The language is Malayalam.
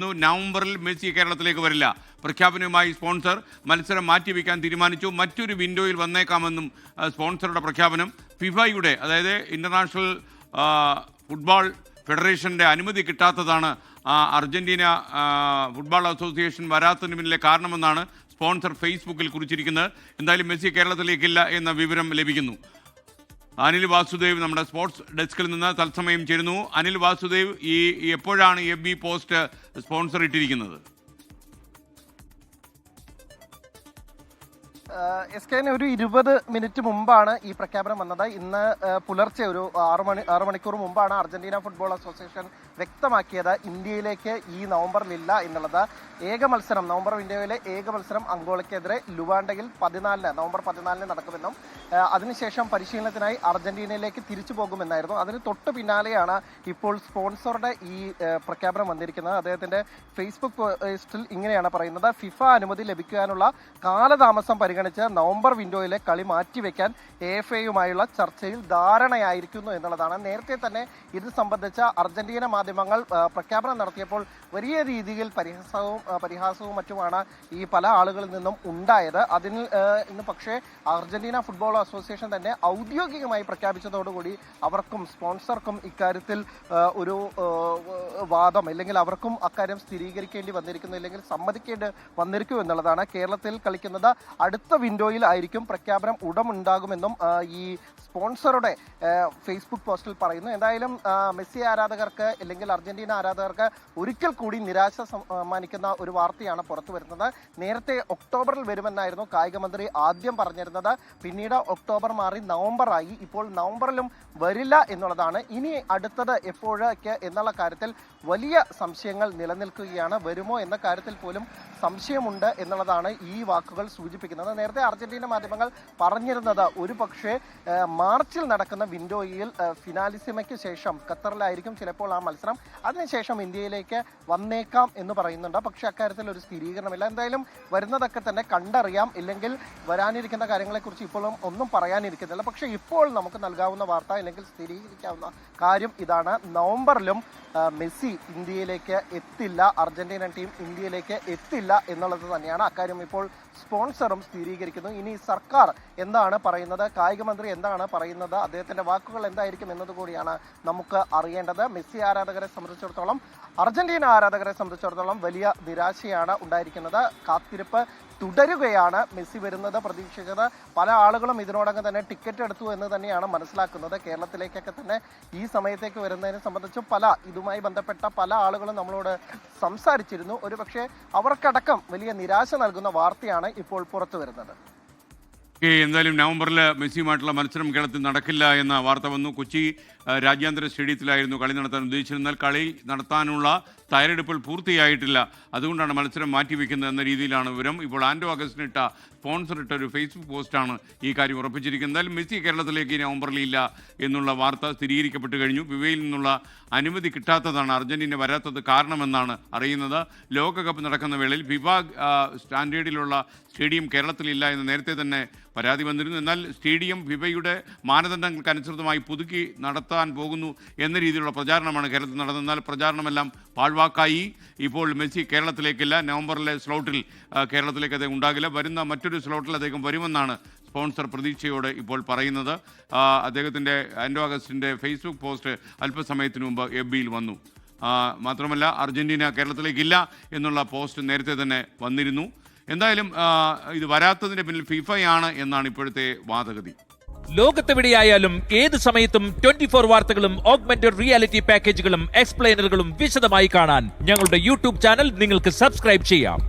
നവംബറിൽ മെസ്സി കേരളത്തിലേക്ക് വരില്ല. പ്രഖ്യാപനവുമായി സ്പോൺസർ മത്സരം മാറ്റിവെക്കാൻ തീരുമാനിച്ചു. മറ്റൊരു വിൻഡോയിൽ വന്നേക്കാമെന്നും സ്പോൺസറുടെ പ്രഖ്യാപനം. ഫിഫയുടെ, അതായത് ഇന്റർനാഷണൽ ഫുട്ബോൾ ഫെഡറേഷൻ്റെ അനുമതി കിട്ടാത്തതാണ് അർജന്റീന ഫുട്ബോൾ അസോസിയേഷൻ വരാത്തതിന് പിന്നിലെ കാരണമെന്നാണ് സ്പോൺസർ ഫേസ്ബുക്കിൽ കുറിച്ചിരിക്കുന്നത്. എന്തായാലും മെസ്സി കേരളത്തിലേക്കില്ല എന്ന വിവരം ലഭിക്കുന്നു. അനിൽ വാസുദേവ് നമ്മുടെ സ്പോർട്സ് ഡെസ്കിൽ നിന്ന് തത്സമയം ചേരുന്നു. അനിൽ വാസുദേവ്, എപ്പോഴാണ് FB പോസ്റ്റ് സ്പോൺസർ ഇട്ടിരിക്കുന്നത്? SK ഒരു 20 മിനിറ്റ് മുമ്പാണ് ഈ പ്രഖ്യാപനം വന്നത്. ഇന്ന് പുലർച്ചെ ഒരു 6 മണിക്കൂർ മുമ്പാണ് അർജന്റീന ഫുട്ബോൾ അസോസിയേഷൻ വ്യക്തമാക്കിയത് ഇന്ത്യയിലേക്ക് ഈ നവംബറിലില്ല എന്നുള്ളത്. നവംബർ വിൻഡോയിലെ ഏക മത്സരം അങ്കോളയ്ക്കെതിരെ ലുവാണ്ടയിൽ നവംബർ 14 നടക്കുമെന്നും അതിനുശേഷം പരിശീലനത്തിനായി അർജന്റീനയിലേക്ക് തിരിച്ചു പോകുമെന്നായിരുന്നു. അതിന് തൊട്ട് പിന്നാലെയാണ് ഇപ്പോൾ സ്പോൺസറുടെ ഈ പ്രഖ്യാപനം വന്നിരിക്കുന്നത്. അദ്ദേഹത്തിന്റെ ഫേസ്ബുക്ക് പോസ്റ്റിൽ ഇങ്ങനെയാണ് പറയുന്നത്: ഫിഫ അനുമതി ലഭിക്കാനുള്ള കാലതാമസം പരിഗണിച്ച് നവംബർ വിൻഡോയിലെ കളി മാറ്റിവെക്കാൻ AFAയുമായുള്ള ചർച്ചയിൽ ധാരണയായിരിക്കുന്നു എന്നുള്ളതാണ്. നേരത്തെ തന്നെ ഇത് സംബന്ധിച്ച അർജന്റീന മാധ്യമങ്ങൾ പ്രഖ്യാപനം നടത്തിയപ്പോൾ വലിയ രീതിയിൽ പരിഹാസവും മറ്റുമാണ് ഈ പല ആളുകളിൽ നിന്നും ഉണ്ടായത്. ഇന്ന് പക്ഷേ അർജന്റീന ഫുട്ബോൾ അസോസിയേഷൻ തന്നെ ഔദ്യോഗികമായി പ്രഖ്യാപിച്ചതോടുകൂടി അവർക്കും സ്പോൺസർക്കും ഇക്കാര്യത്തിൽ ഒരു വാദം, അല്ലെങ്കിൽ അവർക്കും അക്കാര്യം സ്ഥിരീകരിക്കേണ്ടി വന്നിരിക്കുന്നു, അല്ലെങ്കിൽ സമ്മതിക്കേണ്ടി വന്നിരിക്കും എന്നുള്ളതാണ്. കേരളത്തിൽ കളിക്കുന്നത് അടുത്ത വിൻഡോയിൽ ആയിരിക്കും. പ്രഖ്യാപനം ഉടമുണ്ടാകുമെന്നും ഈ സ്പോൺസറുടെ ഫേസ്ബുക്ക് പോസ്റ്റിൽ പറയുന്നു. എന്തായാലും മെസ്സി ആരാധകർക്ക്, അല്ലെങ്കിൽ അർജന്റീന ആരാധകർക്ക് ഒരിക്കൽ കൂടി നിരാശ സമ്മാനിക്കുന്ന ഒരു വാർത്തയാണ് പുറത്തു വരുന്നത്. നേരത്തെ ഒക്ടോബറിൽ വരുമെന്നായിരുന്നു കായിക മന്ത്രി ആദ്യം പറഞ്ഞിരുന്നത്. പിന്നീട് ഒക്ടോബർ മാറി നവംബറായി. ഇപ്പോൾ നവംബറിലും വരില്ല എന്നുള്ളതാണ്. ഇനി അടുത്തത് എപ്പോഴൊക്കെ എന്നുള്ള കാര്യത്തിൽ വലിയ സംശയങ്ങൾ നിലനിൽക്കുകയാണ്. വരുമോ എന്ന കാര്യത്തിൽ പോലും സംശയമുണ്ട് എന്നുള്ളതാണ് ഈ വാക്കുകൾ സൂചിപ്പിക്കുന്നത്. നേരത്തെ അർജന്റീന മാധ്യമങ്ങൾ പറഞ്ഞിരുന്നത് ഒരു പക്ഷേ മാർച്ചിൽ നടക്കുന്ന വിൻഡോയിൽ ഫിനാലിസിമയ്ക്ക് ശേഷം ഖത്തറിലായിരിക്കും ചിലപ്പോൾ ആ മത്സരം. അതിനുശേഷം ഇന്ത്യയിലേക്ക് വന്നേക്കാം എന്ന് പറയുന്നുണ്ട്. പക്ഷെ അക്കാര്യത്തിൽ ഒരു സ്ഥിരീകരണമില്ല. എന്തായാലും വരുന്നതൊക്കെ തന്നെ കണ്ടറിയാം. ഇല്ലെങ്കിൽ വരാനിരിക്കുന്ന കാര്യങ്ങളെക്കുറിച്ച് ഇപ്പോഴും ഒന്നും പറയാനിരിക്കുന്നില്ല. പക്ഷെ ഇപ്പോൾ നമുക്ക് നൽകാവുന്ന വാർത്ത, അല്ലെങ്കിൽ സ്ഥിരീകരിക്കാവുന്ന കാര്യം ഇതാണ്: നവംബറിലും മെസ്സി ഇന്ത്യയിലേക്ക് എത്തില്ല, അർജന്റീന ടീം ഇന്ത്യയിലേക്ക് എത്തില്ല എന്നുള്ളത് തന്നെയാണ്. അക്കാര്യം ഇപ്പോൾ സ്പോൺസറും സ്ഥിരീകരിക്കുന്നു. ഇനി സർക്കാർ എന്താണ് പറയുന്നത്, കായിക മന്ത്രി എന്താണ് പറയുന്നത്, അദ്ദേഹത്തിന്റെ വാക്കുകൾ എന്തായിരിക്കും എന്നതുകൂടിയാണ് നമുക്ക് അറിയേണ്ടത്. മെസ്സി ആരാധകരെ സംബന്ധിച്ചിടത്തോളം, അർജന്റീന ആരാധകരെ സംബന്ധിച്ചിടത്തോളം വലിയ നിരാശയാണ് ഉണ്ടായിരിക്കുന്നത്. കാത്തിരിപ്പ് തുടരുകയാണ്. മെസ്സി വരുന്നത് പ്രതീക്ഷിച്ചത് പല ആളുകളും ഇതിനോടകം തന്നെ ടിക്കറ്റ് എടുത്തു എന്ന് തന്നെയാണ് മനസ്സിലാക്കുന്നത്. കേരളത്തിലേക്കൊക്കെ തന്നെ ഈ സമയത്തേക്ക് വരുന്നതിനെ സംബന്ധിച്ച് ഇതുമായി ബന്ധപ്പെട്ട പല ആളുകളും നമ്മളോട് സംസാരിച്ചിരുന്നു. ഒരുപക്ഷെ അവർക്കടക്കം വലിയ നിരാശ നൽകുന്ന വാർത്തയാണ് ഇപ്പോൾ പുറത്തു വരുന്നത്. എന്തായാലും നവംബറിൽ മെസ്സിയുമായിട്ടുള്ള മത്സരം കേരളത്തിൽ നടക്കില്ല എന്ന വാർത്ത വന്നു. കൊച്ചി രാജ്യാന്തര സ്റ്റേഡിയത്തിലായിരുന്നു കളി നടത്താൻ ഉദ്ദേശിച്ചിരുന്നാൽ കളി നടത്താനുള്ള തയ്യാറെടുപ്പുകൾ പൂർത്തിയായിട്ടില്ല. അതുകൊണ്ടാണ് മത്സരം മാറ്റിവെക്കുന്നത് എന്ന രീതിയിലാണ് വിവരം. ഇപ്പോൾ ആൻഡോ അഗസ്റ്റിനിട്ട സ്പോൺസർ ഇട്ട ഒരു ഫേസ്ബുക്ക് പോസ്റ്റാണ് ഈ കാര്യം ഉറപ്പിച്ചിരിക്കുന്നത്. എന്തായാലും മെസ്സി കേരളത്തിലേക്ക് നവംബറിൽ ഇല്ല എന്നുള്ള വാർത്ത സ്ഥിരീകരിക്കപ്പെട്ടു കഴിഞ്ഞു. ഫിഫയിൽ നിന്നുള്ള അനുമതി കിട്ടാത്തതാണ് അർജന്റീന വരാത്തത് കാരണമെന്നാണ് അറിയുന്നത്. ലോകകപ്പ് നടക്കുന്ന വേളയിൽ ഫിഫ സ്റ്റാൻഡേർഡിലുള്ള സ്റ്റേഡിയം കേരളത്തിലില്ല എന്ന് നേരത്തെ തന്നെ പരാതി വന്നിരുന്നു. എന്നാൽ സ്റ്റേഡിയം ഫിഫയുടെ മാനദണ്ഡങ്ങൾക്കനുസൃതമായി പുതുക്കി നടത്താൻ പോകുന്നു എന്ന രീതിയിലുള്ള പ്രചാരണമാണ് കേരളത്തിൽ നടന്നത്. എന്നാൽ പ്രചാരണമെല്ലാം പാഴ്വാക്കായി. ഇപ്പോൾ മെസ്സി കേരളത്തിലേക്കില്ല. നവംബറിലെ സ്ലോട്ടിൽ കേരളത്തിലേക്ക് അദ്ദേഹം ഉണ്ടാകില്ല. വരുന്ന മറ്റൊരു സ്ലോട്ടിൽ അദ്ദേഹം വരുമെന്നാണ് സ്പോൺസർ പ്രതീക്ഷയോടെ ഇപ്പോൾ പറയുന്നത്. അദ്ദേഹത്തിൻ്റെ ആൻഡോ അഗസ്റ്റിൻ്റെ ഫേസ്ബുക്ക് പോസ്റ്റ് അല്പസമയത്തിന് മുമ്പ് FBയിൽ വന്നു. മാത്രമല്ല അർജന്റീന കേരളത്തിലേക്കില്ല എന്നുള്ള പോസ്റ്റ് നേരത്തെ തന്നെ വന്നിരുന്നു. എന്തായാലും ഇത് വരാത്തതിൻ്റെ പിന്നിൽ ഫിഫയാണ് എന്നാണ് ഇപ്പോഴത്തെ വാദഗതി. ലോകത്തെവിടെയായാലും ഏത് സമയത്തും 24 വാർത്തകളും ഓഗ്മെന്റഡ് റിയാലിറ്റി പാക്കേജുകളും എക്സ്പ്ലെയിനറുകളും വിശദമായി കാണാൻ ഞങ്ങളുടെ YouTube ചാനൽ നിങ്ങൾക്ക് സബ്സ്ക്രൈബ് ചെയ്യാം.